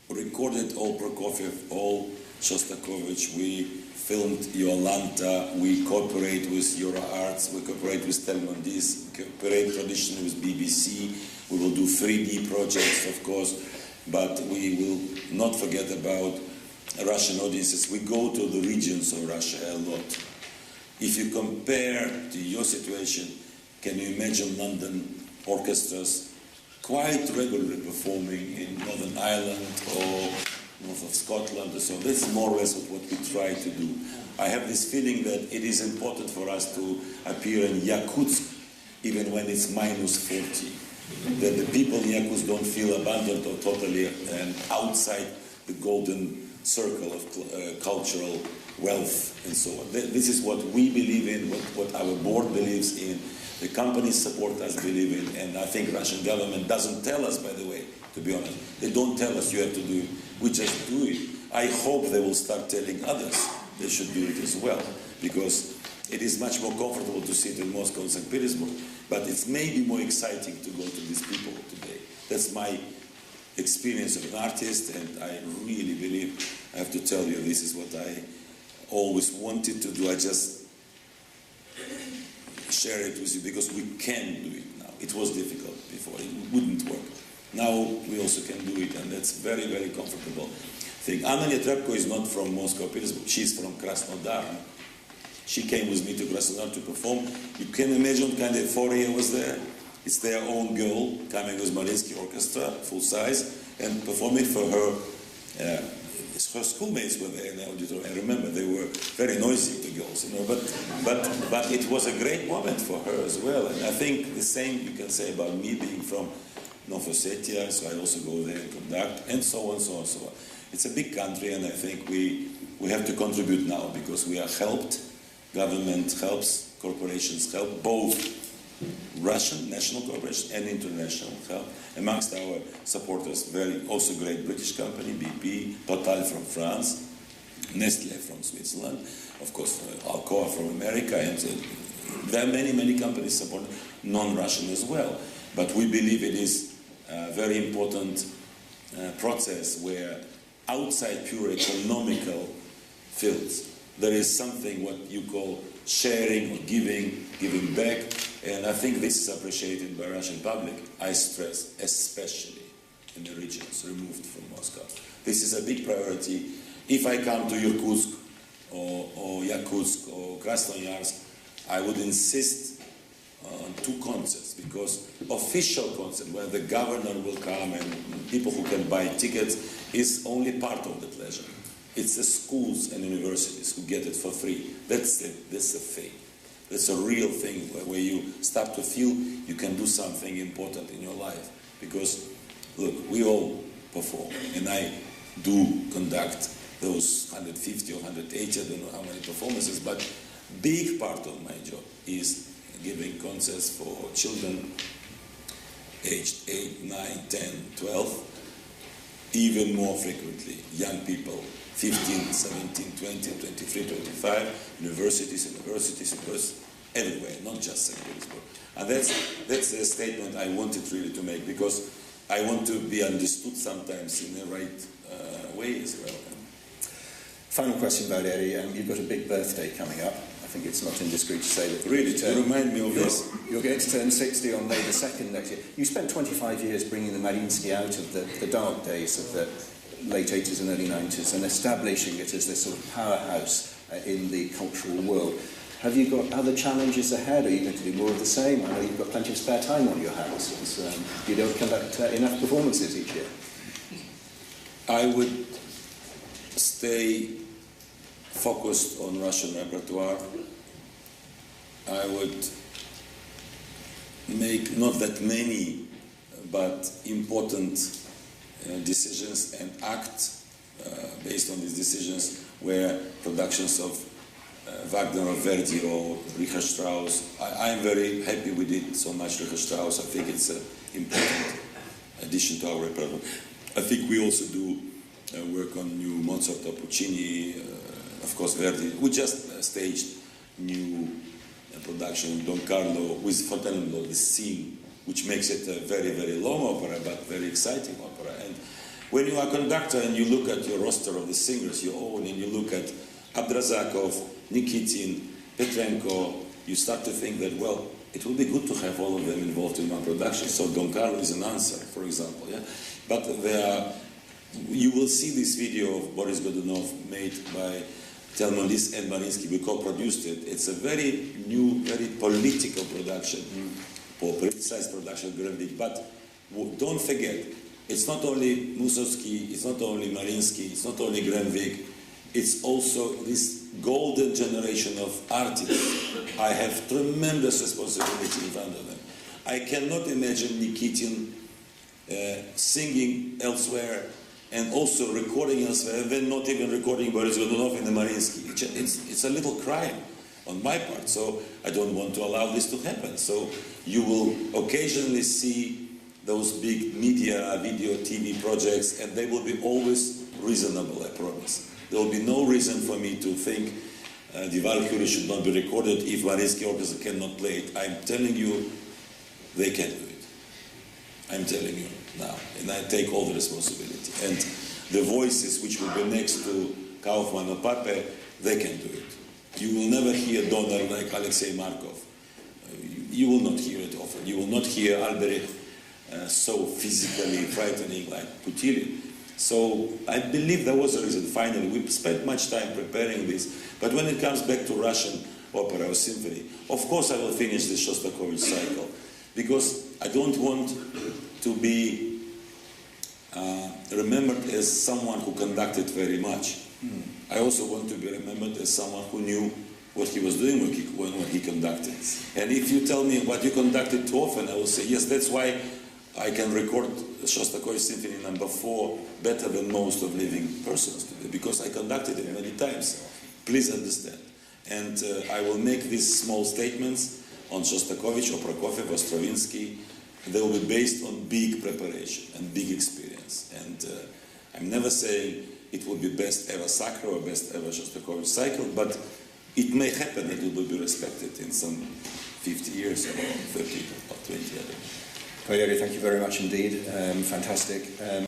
recorded all Prokofiev, all Shostakovich, we filmed Yolanta, we cooperate with Euro Arts, we cooperate with Telmondis, we cooperate traditionally with BBC, we will do 3D projects, of course, but we will not forget about Russian audiences. We go to the regions of Russia a lot. If you compare to your situation, can you imagine London orchestras quite regularly performing in Northern Ireland or north of Scotland or so? This is more or less what we try to do. I have this feeling that it is important for us to appear in Yakutsk even when it's minus 40. That the people in Yakutsk don't feel abandoned or totally outside the golden circle of cultural wealth and so on. This is what we believe in, what our board believes in, the companies support us believe in, and I think Russian government doesn't tell us, by the way, to be honest. They don't tell us you have to do it. We just do it. I hope they will start telling others they should do it as well, because it is much more comfortable to sit in Moscow and St. Petersburg, but it's maybe more exciting to go to these people today. That's my experience of an artist, and I really believe, I have to tell you, this is what I always wanted to do. I just share it with you because we can do it now. It was difficult before, it wouldn't work. Now we also can do it, and that's very, very comfortable thing. Anna Netrebko is not from Moscow, Petersburg. She's from Krasnodar. She came with me to Krasnodar to perform. You can imagine what kind of euphoria was there. It's their own girl coming with Mariinsky Orchestra, full size, and performing for her. Her schoolmates were there in the auditorium. I remember they were very noisy, the girls, you know. But it was a great moment for her as well. And I think the same you can say about me being from North Ossetia, so I also go there and conduct, and so on, so on, so on. It's a big country, and I think we have to contribute now because we are helped. Government helps, corporations help, both Russian national corporations and international help. Amongst our supporters, also great British company, BP, Total from France, Nestle from Switzerland, of course Alcoa from America, and there are many, many companies supporting non-Russian as well. But we believe it is a very important process where outside pure economical fields, there is something what you call sharing or giving back, and I think this is appreciated by Russian public, I stress, especially in the regions removed from Moscow. This is a big priority. If I come to Irkutsk or Yakutsk or Krasnoyarsk, I would insist on two concerts, because official concert where the governor will come and people who can buy tickets is only part of the pleasure. It's the schools and universities who get it for free. That's the thing. That's a real thing where you start to feel you can do something important in your life. Because, look, we all perform, and I do conduct those 150 or 180, I don't know how many performances, but big part of my job is giving concerts for children aged 8, 9, 10, 12, even more frequently, young people, 15, 17, 20, 23, 25, universities, everywhere, not just St. Petersburg. And that's the statement I wanted really to make, because I want to be understood sometimes in the right way as well. Final question, Valery. You've got a big birthday coming up. I think it's not indiscreet to say that. Really, you remind me of this. You're going to turn 60 on May the 2nd next year. You spent 25 years bringing the Mariinsky out of the dark days of the late 80s and early 90s and establishing it as this sort of powerhouse in the cultural world. Have you got other challenges ahead? Are you going to do more of the same? I know you've got plenty of spare time on your hands. You don't conduct enough performances each year. I would stay focused on Russian repertoire. I would make not that many, but important decisions and act based on these decisions, where productions of Wagner or Verdi or Richard Strauss, I am very happy we did so much Richard Strauss. I think it's an important addition to our repertoire. I think we also do work on new Mozart or Puccini, of course Verdi. We just staged new production Don Carlo with Fontainebleau, the scene, which makes it a very, very long opera, but very exciting opera. And when you are a conductor and you look at your roster of the singers you own, and you look at Abdrazakov, Nikitin, Petrenko, you start to think that, well, it would be good to have all of them involved in one production. So Don Carlo is an answer, for example. Yeah? But there are, you will see this video of Boris Godunov made by Telmolis and Mariinsky. We co-produced it. It's a very new, very political production, or politicized production, but don't forget, it's not only Mussorgsky, it's not only Mariinsky, it's not only Grenvig, it's also this golden generation of artists. I have tremendous responsibility in front of them. I cannot imagine Nikitin singing elsewhere and also recording elsewhere, and then not even recording Boris Godunov in the Mariinsky. It's a little crime on my part, so I don't want to allow this to happen. So you will occasionally see those big media, video, TV projects, and they will be always reasonable, I promise. There will be no reason for me to think the Valkyrie should not be recorded if Mariinsky Orchestra cannot play it. I'm telling you, they can do it. I'm telling you now, and I take all the responsibility. And the voices which will be next to Kaufman or Pape, they can do it. You will never hear a donor like Alexei Markov. You will not hear it often. You will not hear Albrecht so physically frightening like Putilin. So I believe there was a reason. Finally, we spent much time preparing this. But when it comes back to Russian opera or symphony, of course I will finish the Shostakovich cycle, because I don't want to be remembered as someone who conducted very much. I also want to be remembered as someone who knew what he was doing when he conducted. And if you tell me what you conducted too often, I will say, yes, that's why I can record Shostakovich Symphony No. 4 better than most of living persons today, because I conducted it many times. Please understand. And I will make these small statements on Shostakovich or Prokofiev or Stravinsky. They will be based on big preparation and big experience. And I'm never saying it will be best ever Sacro or best ever Shostakovich cycle, but it may happen that it will be respected in some 50 years or 30 or 20 years. Valery, thank you very much indeed. Fantastic.